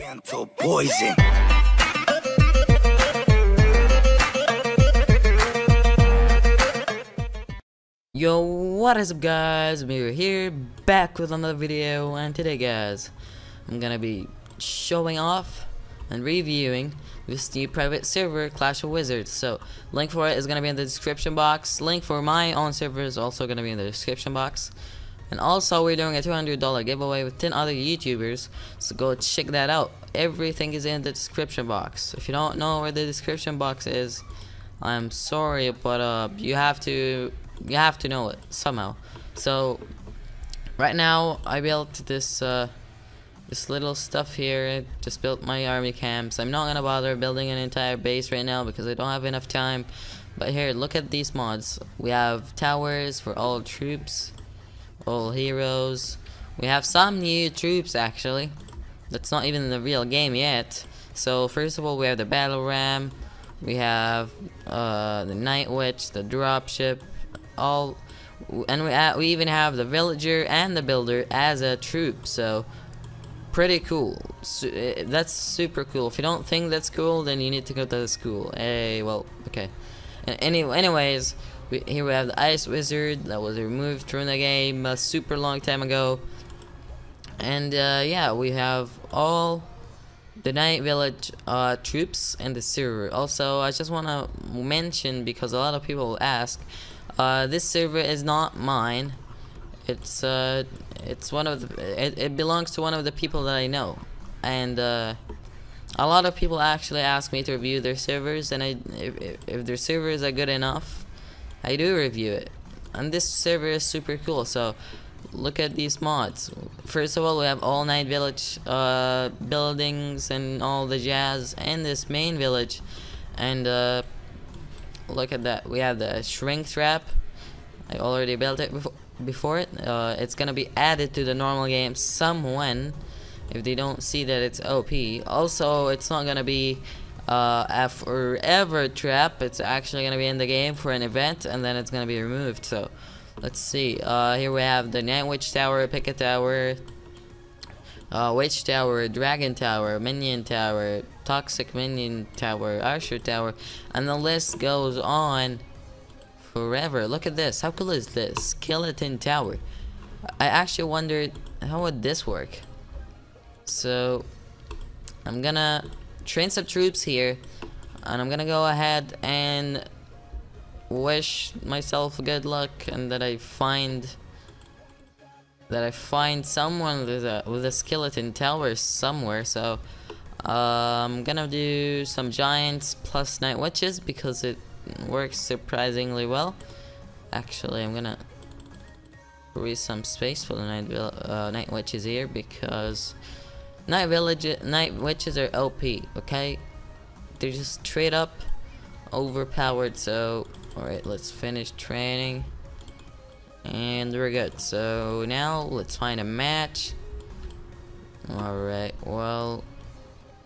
Gentle poison. Yo, what is up guys, Miro here, back with another video, and today guys, I'm gonna be showing off and reviewing this new private server, Clash of Wizards. So, link for it is gonna be in the description box. Link for my own server is also gonna be in the description box. And also, we're doing a $200 giveaway with 10 other YouTubers, so go check that out. Everything is in the description box. If you don't know where the description box is, I'm sorry, but you have to know it somehow. So right now I built this little stuff here. I just built my army camps. I'm not gonna bother building an entire base right now because I don't have enough time. But here, look at these mods. We have towers for all troops, all heroes. We have some new troops actually. That's not even in the real game yet. So first of all, we have the battle ram. We have the night witch, the dropship, all, and we even have the villager and the builder as a troop. So pretty cool. That's super cool. If you don't think that's cool, then you need to go to the school. Hey, well, okay. Anyways, here we have the ice wizard that was removed from the game a super long time ago. And yeah, we have all the night village troops and the server. Also, I just want to mention, because a lot of people ask, this server is not mine. It's one of the, it belongs to one of the people that I know, and a lot of people actually ask me to review their servers, and if their servers are good enough, I do review it. And this server is super cool. So look at these mods. First of all, we have all night village buildings and all the jazz, and this main village. And look at that. We have the shrink trap. I already built it before it. It's gonna be added to the normal game someone if they don't see that it's OP. Also, it's not gonna be a forever trap. It's actually gonna be in the game for an event, and then it's gonna be removed. So let's see. Here we have the Night Witch Tower, Picket Tower, Witch Tower, Dragon Tower, Minion Tower, Toxic Minion Tower, Archer Tower, and the list goes on forever. Look at this. How cool is this? Skeleton Tower. I actually wondered how would this work. So I'm gonna train some troops here, and I'm gonna go ahead and wish myself good luck, and that I find someone with a skeleton tower somewhere. So I'm gonna do some giants plus night witches because it works surprisingly well. Actually, I'm gonna create some space for the night witches here, because night witches are OP. Okay, they're just straight up overpowered. So alright, let's finish training, and we're good. So now let's find a match. Alright, well,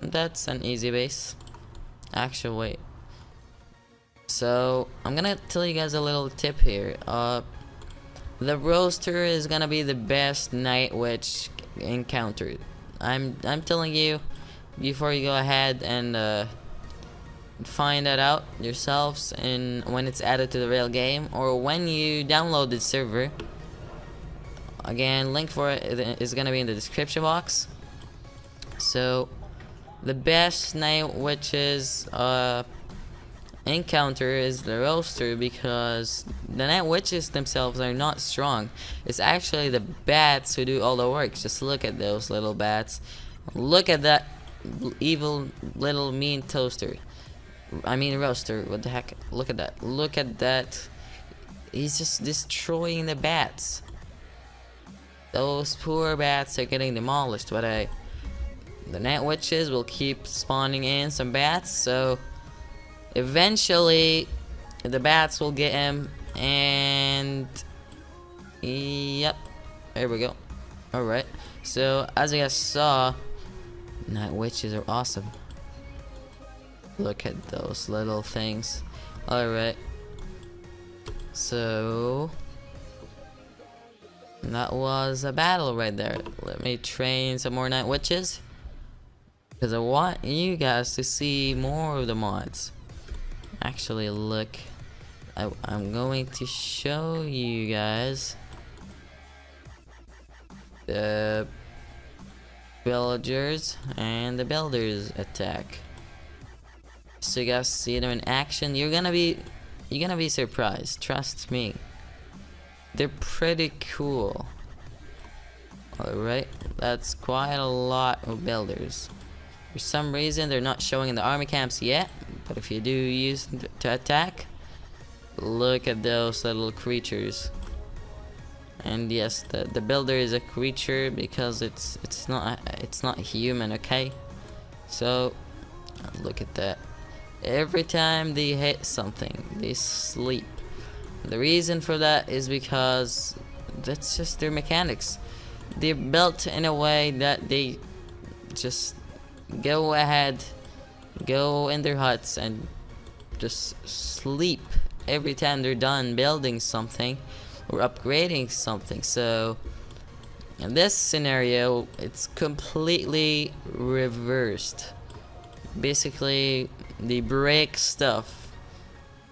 that's an easy base. Actually, wait. So I'm gonna tell you guys a little tip here. The roaster is gonna be the best night witch encountered. I'm telling you before you go ahead and find that out yourselves, and when it's added to the real game or when you download the server. Again, link for it is gonna be in the description box. So the best night witches encounter is the roaster, because the night witches themselves are not strong. It's actually the bats who do all the work. Just look at those little bats. Look at that evil little mean toaster. I mean roaster. What the heck? Look at that. Look at that. He's just destroying the bats. Those poor bats are getting demolished, but the night witches will keep spawning in some bats, so eventually the bats will get him, and yep, there we go. Alright, so as you guys saw, night witches are awesome. Look at those little things. Alright, so that was a battle right there. Let me train some more night witches. because I want you guys to see more of the mods. Actually, look, I'm going to show you guys the villagers and the builders attack. So you guys see them in action. You're gonna be surprised. Trust me. They're pretty cool. Alright, that's quite a lot of builders. For some reason they're not showing in the army camps yet, but if you do use them to attack, look at those little creatures. And yes, the builder is a creature because it's not human, okay? So look at that. Every time they hit something, they sleep. The reason for that is because that's just their mechanics. They're built in a way that they just go ahead, go in their huts and just sleep every time they're done building something or upgrading something. So in this scenario, it's completely reversed. Basically, they break stuff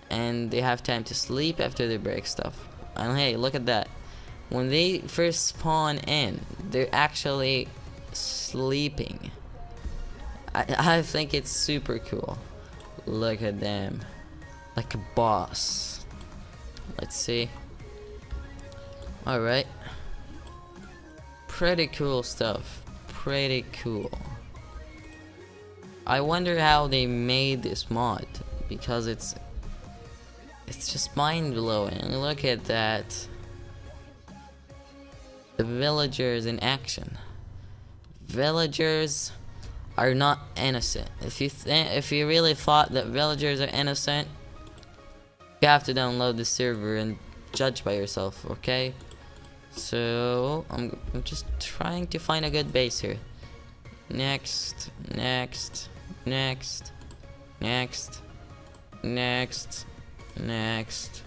and they have time to sleep after they break stuff. And hey, look at that. When they first spawn in, they're actually sleeping. I think it's super cool. Look at them. Like a boss. Let's see. Alright. Pretty cool stuff. Pretty cool. I wonder how they made this mod, because it's just mind-blowing. Look at that. The villagers in action. Villagers are not innocent. If you really thought that villagers are innocent, you have to download the server and judge by yourself, okay? So I'm just trying to find a good base here. Next, next, next, next, next, next,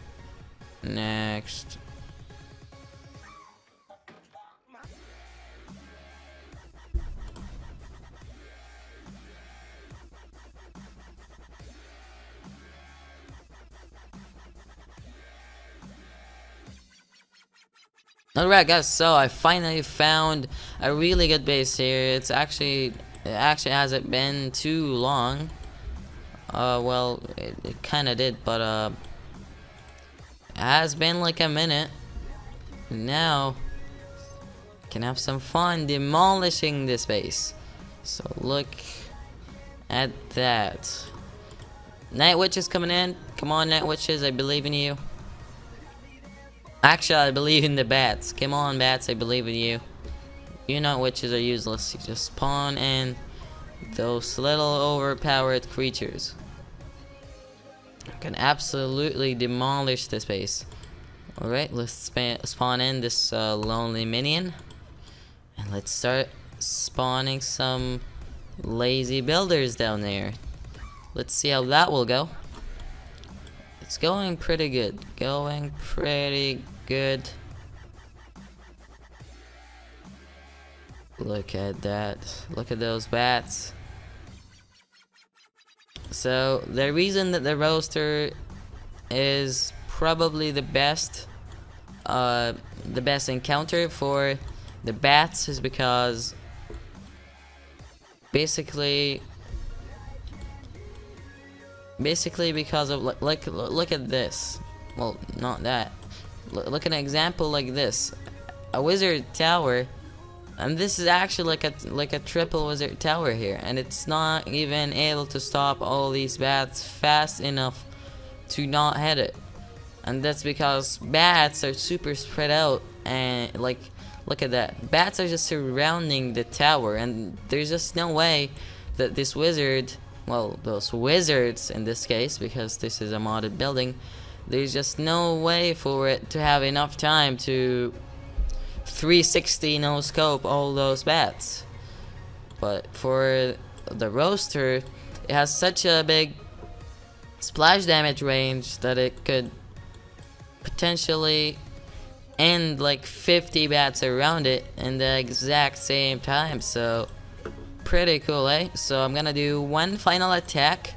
next. Alright guys, so I finally found a really good base here. It actually hasn't been too long. Well, it kinda did, but it has been like a minute. Now can have some fun demolishing this base. So look at that. Night Witch is coming in. Come on, Night Witches, I believe in you. Actually, I believe in the bats. Come on, bats, I believe in you. You Night Witches are useless. You just spawn in those little overpowered creatures. I can absolutely demolish this base. Alright, let's spawn in this lonely minion. And let's start spawning some lazy builders down there. Let's see how that will go. It's going pretty good. Going pretty good. Look at that. Look at those bats. So the reason that the roaster is probably the best encounter for the bats is because basically because of look at this. Well, not that. Look at an example like this. A wizard tower, and this is actually like a triple wizard tower here, and it's not even able to stop all these bats fast enough to not hit it. And that's because bats are super spread out, and like look at that. Bats are just surrounding the tower, and there's just no way that this wizard, well, those wizards in this case, because this is a modded building, there's just no way for it to have enough time to 360 no scope all those bats. But for the roaster, it has such a big splash damage range that it could potentially end like 50 bats around it in the exact same time. So pretty cool, eh? So I'm gonna do one final attack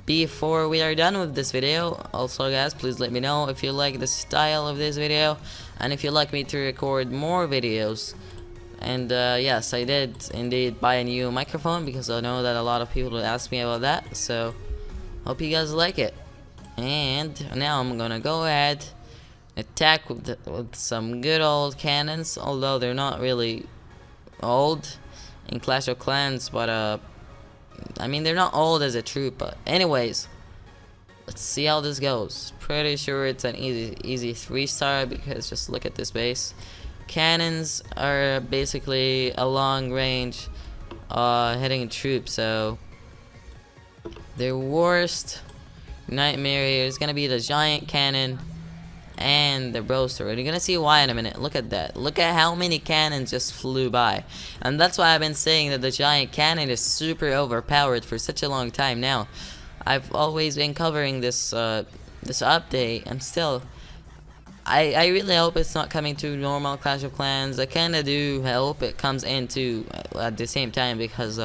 before we are done with this video. Also guys, please let me know if you like the style of this video and if you'd like me to record more videos. And yes, I did indeed buy a new microphone because I know that a lot of people will ask me about that, so hope you guys like it. And now I'm gonna go ahead attack with some good old cannons, although they're not really old in Clash of Clans, but I mean they're not old as a troop. But anyways, let's see how this goes. Pretty sure it's an easy 3-star because just look at this base. Cannons are basically a long range hitting troop, so their worst nightmare here is gonna be the giant cannon and the roaster, and you're gonna see why in a minute. Look at that. Look at how many cannons just flew by, and that's why I've been saying that the giant cannon is super overpowered for such a long time now. I've always been covering this this update, and still I really hope it's not coming to normal Clash of Clans. I kinda do hope it comes into at the same time, because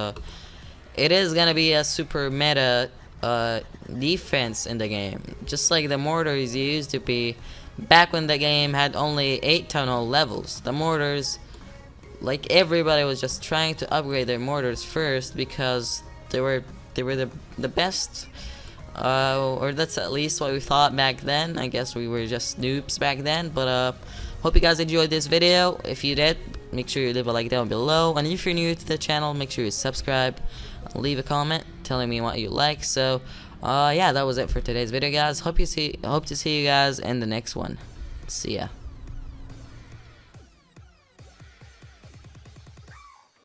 it is gonna be a super meta defense in the game, just like the mortars used to be back when the game had only 8 tunnel levels. The mortars, like, everybody was just trying to upgrade their mortars first because they were the best, or that's at least what we thought back then. I guess we were just noobs back then. But hope you guys enjoyed this video. If you did, make sure you leave a like down below, and if you're new to the channel, make sure you subscribe, leave a comment telling me what you like. So yeah, that was it for today's video, guys. Hope to see you guys in the next one. See ya.